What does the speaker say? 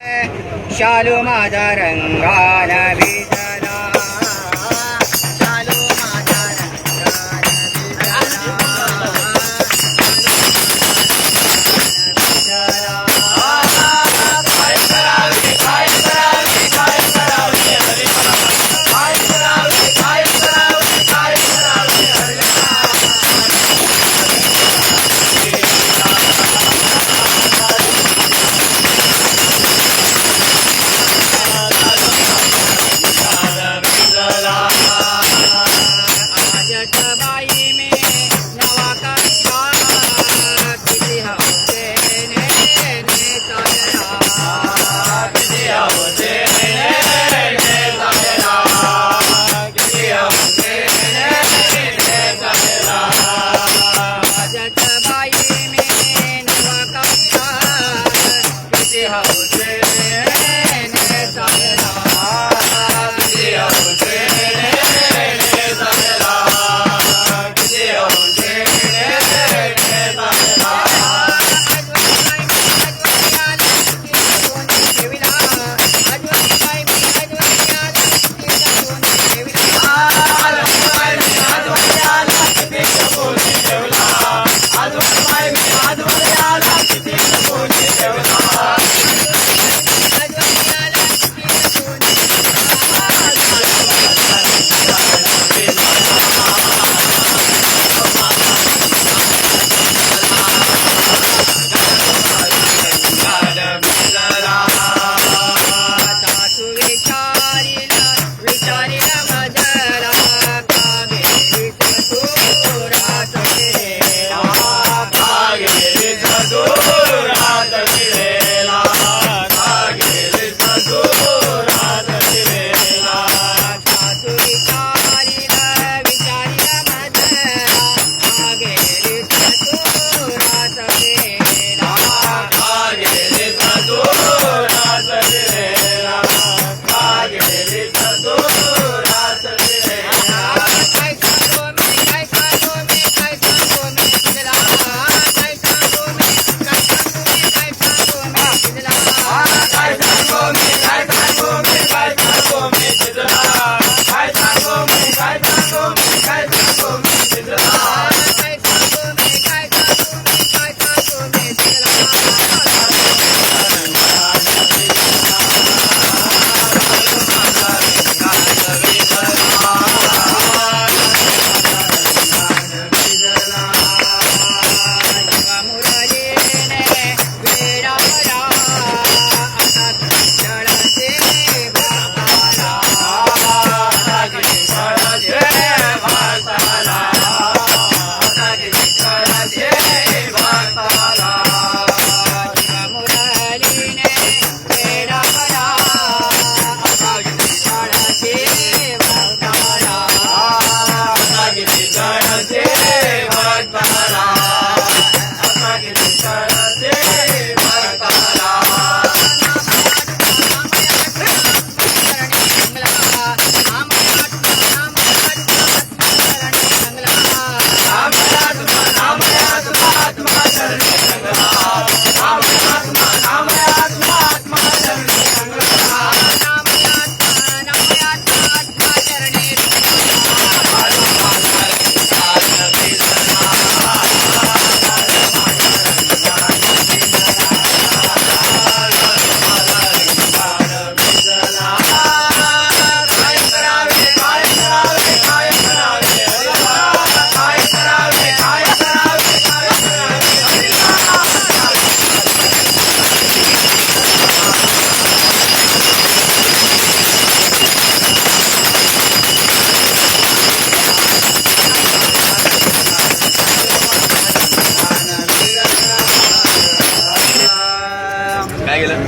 शालू माझा रंगान भिजला, शालू माझा रंगान भिजला. काय करावे काय करावे काय करावे काय करावे काय करावे काय करावे बाई में नवा का किती हौसे ने चालला, किती हौसे ने चालला, किती हौसे ने चालला. जट बाई में नवा का किती हौसे ने चालला, किती हौसे ने चालला. काय केलं?